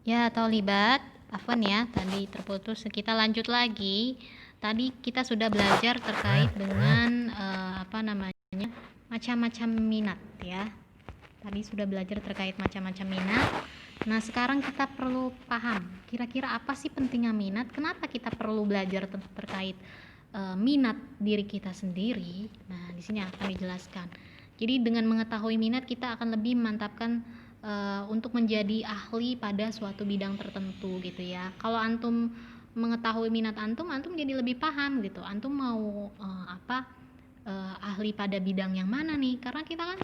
Ya, Taulibat, afwan ya, tadi terputus. Kita lanjut lagi. Tadi kita sudah belajar terkait dengan macam-macam minat ya. Tadi sudah belajar terkait macam-macam minat. Nah, sekarang kita perlu paham kira-kira apa sih pentingnya minat? Kenapa kita perlu belajar terkait minat diri kita sendiri? Nah, di sini akan dijelaskan. Jadi dengan mengetahui minat kita akan lebih memantapkan untuk menjadi ahli pada suatu bidang tertentu gitu ya. Kalau antum mengetahui minat antum jadi lebih paham gitu. Antum mau ahli pada bidang yang mana nih? Karena kita kan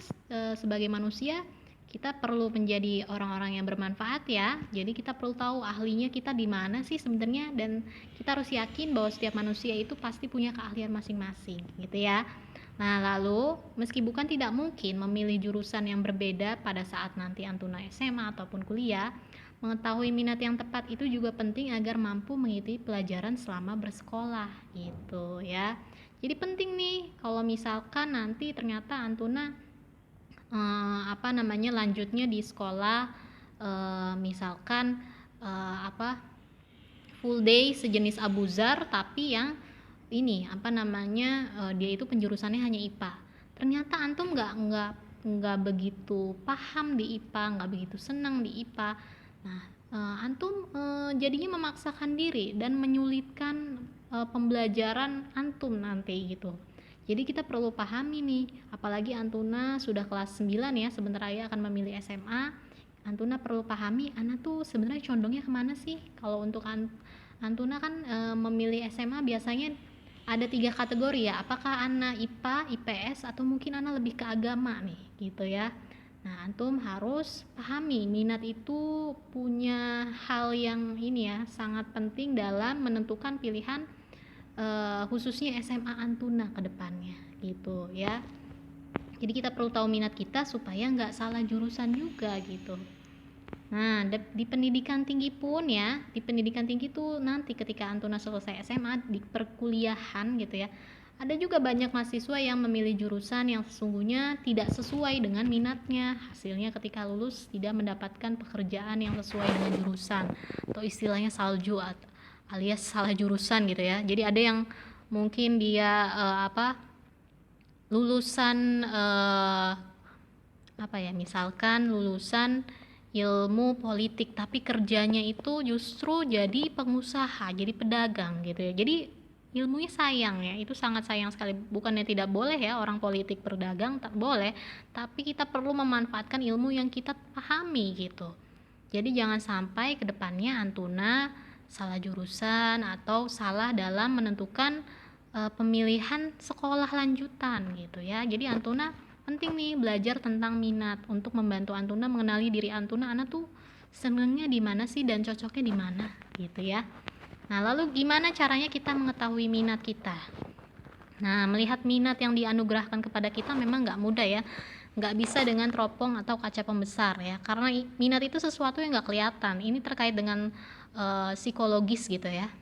sebagai manusia kita perlu menjadi orang-orang yang bermanfaat ya. Jadi kita perlu tahu ahlinya kita di mana sih sebenarnya, dan kita harus yakin bahwa setiap manusia itu pasti punya keahlian masing-masing gitu ya. Nah, lalu meski bukan tidak mungkin memilih jurusan yang berbeda pada saat nanti antuna SMA ataupun kuliah, mengetahui minat yang tepat itu juga penting agar mampu mengikuti pelajaran selama bersekolah gitu ya. Jadi penting nih kalau misalkan nanti ternyata antuna lanjutnya di sekolah, misalkan full day sejenis Abuzar, tapi yang ini dia itu penjurusannya hanya IPA. Ternyata antum nggak begitu paham di IPA, nggak begitu senang di IPA. Nah, antum jadinya memaksakan diri dan menyulitkan pembelajaran antum nanti gitu. Jadi kita perlu pahami nih, apalagi antuna sudah kelas 9 ya, sebentar lagi akan memilih SMA. Antuna perlu pahami anak tuh sebenarnya condongnya kemana sih. Kalau untuk Antuna kan memilih SMA biasanya ada 3 kategori ya, apakah anak IPA, IPS, atau mungkin anak lebih ke agama nih gitu ya. Nah, antum harus pahami minat itu punya hal yang ini ya, sangat penting dalam menentukan pilihan khususnya SMA Antuna ke depannya gitu ya. Jadi kita perlu tahu minat kita supaya nggak salah jurusan juga gitu. Nah, di pendidikan tinggi pun ya, di pendidikan tinggi tuh nanti ketika antuna selesai SMA di perkuliahan gitu ya, ada juga banyak mahasiswa yang memilih jurusan yang sesungguhnya tidak sesuai dengan minatnya. Hasilnya ketika lulus tidak mendapatkan pekerjaan yang sesuai dengan jurusan, atau istilahnya salju alias salah jurusan gitu ya. Jadi ada yang mungkin dia lulusan misalkan lulusan ilmu politik tapi kerjanya itu justru jadi pengusaha, jadi pedagang gitu ya. Jadi ilmunya sayang ya, itu sangat sayang sekali. Bukannya tidak boleh ya orang politik berdagang, tak boleh, tapi kita perlu memanfaatkan ilmu yang kita pahami gitu. Jadi jangan sampai kedepannya antuna salah jurusan atau salah dalam menentukan pemilihan sekolah lanjutan gitu ya. Jadi antuna penting nih belajar tentang minat untuk membantu antuna mengenali diri antuna, anak tuh senengnya di mana sih dan cocoknya di mana gitu ya. Nah, lalu gimana caranya kita mengetahui minat kita? Nah, melihat minat yang dianugerahkan kepada kita memang nggak mudah ya. Nggak bisa dengan teropong atau kaca pembesar ya, karena minat itu sesuatu yang nggak kelihatan. Ini terkait dengan psikologis gitu ya.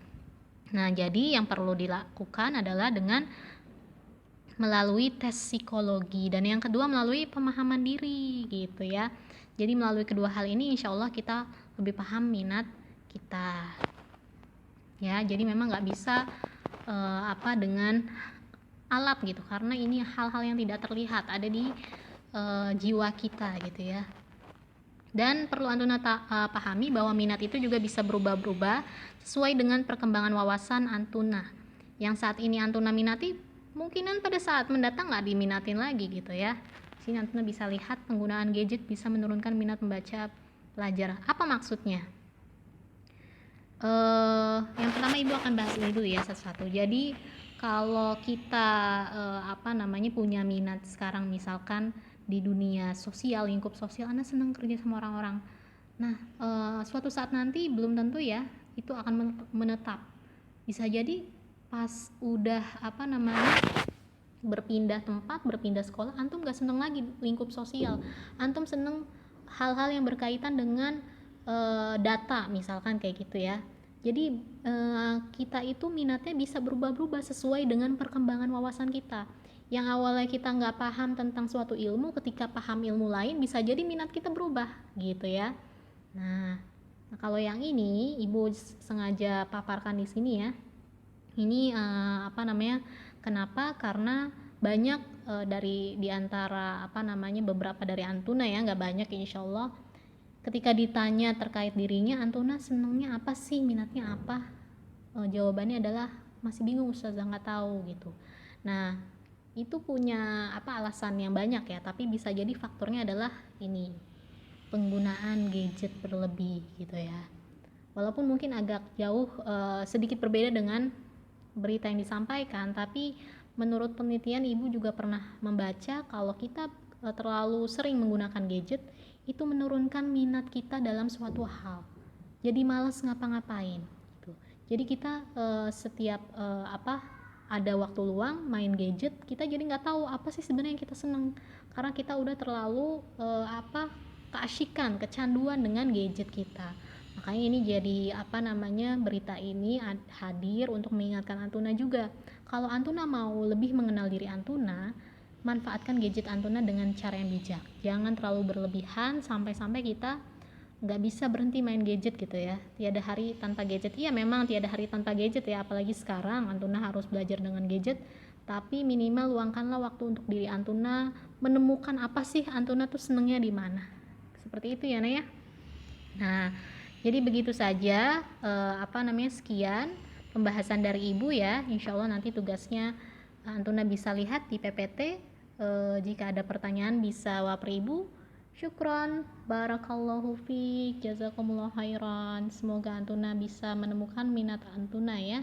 Nah, jadi yang perlu dilakukan adalah dengan melalui tes psikologi, dan yang kedua melalui pemahaman diri gitu ya. Jadi melalui kedua hal ini insya Allah kita lebih paham minat kita ya. Jadi memang nggak bisa dengan alat gitu, karena ini hal-hal yang tidak terlihat ada di jiwa kita gitu ya. Dan perlu antuna pahami bahwa minat itu juga bisa berubah-ubah sesuai dengan perkembangan wawasan antuna. Yang saat ini antuna minati mungkinan pada saat mendatang nggak diminatin lagi gitu ya. Sini antuna bisa lihat penggunaan gadget bisa menurunkan minat membaca pelajar. Apa maksudnya? Yang pertama ibu akan bahas ini dulu ya satu-satu. Jadi kalau kita punya minat sekarang misalkan di dunia sosial, lingkup sosial, Anda senang kerja sama orang-orang. Nah, suatu saat nanti belum tentu ya itu akan menetap. Bisa jadi pas udah berpindah tempat, berpindah sekolah, antum gak seneng lagi lingkup sosial. Antum seneng hal-hal yang berkaitan dengan data misalkan kayak gitu ya. Jadi kita itu minatnya bisa berubah-ubah sesuai dengan perkembangan wawasan kita. Yang awalnya kita nggak paham tentang suatu ilmu, ketika paham ilmu lain bisa jadi minat kita berubah gitu ya. Nah, Nah, kalau yang ini Ibu sengaja paparkan di sini ya. Ini apa namanya? Kenapa? Karena banyak dari diantara apa namanya beberapa dari Antuna ya, nggak banyak insya Allah. Ketika ditanya terkait dirinya, Antuna senangnya apa sih, minatnya apa? Jawabannya adalah masih bingung Ustazah, nggak tahu gitu. Nah, itu punya apa alasan yang banyak ya, tapi bisa jadi faktornya adalah ini, penggunaan gadget berlebih gitu ya. Walaupun mungkin agak jauh sedikit berbeda dengan berita yang disampaikan, tapi menurut penelitian Ibu juga pernah membaca kalau kita terlalu sering menggunakan gadget itu menurunkan minat kita dalam suatu hal. Jadi malas ngapa-ngapain gitu. Jadi kita setiap apa ada waktu luang main gadget, kita jadi nggak tahu apa sih sebenarnya yang kita seneng, karena kita udah terlalu apa keasyikan, kecanduan dengan gadget kita. Makanya ini jadi apa namanya, berita ini hadir untuk mengingatkan Antuna juga. Kalau Antuna mau lebih mengenal diri Antuna, manfaatkan gadget Antuna dengan cara yang bijak. Jangan terlalu berlebihan sampai-sampai kita nggak bisa berhenti main gadget gitu ya. Tiada hari tanpa gadget. Iya memang tiada hari tanpa gadget ya, apalagi sekarang Antuna harus belajar dengan gadget. Tapi minimal luangkanlah waktu untuk diri Antuna, menemukan apa sih Antuna tuh senengnya di mana. Seperti itu ya Nah ya. Nah, jadi begitu saja apa namanya, sekian pembahasan dari Ibu ya. Insya Allah nanti tugasnya Antuna bisa lihat di PPT. Jika ada pertanyaan bisa wapri Ibu. Syukron, barakallahu fiik, jazakumullah khairan. Semoga Antuna bisa menemukan minat Antuna ya.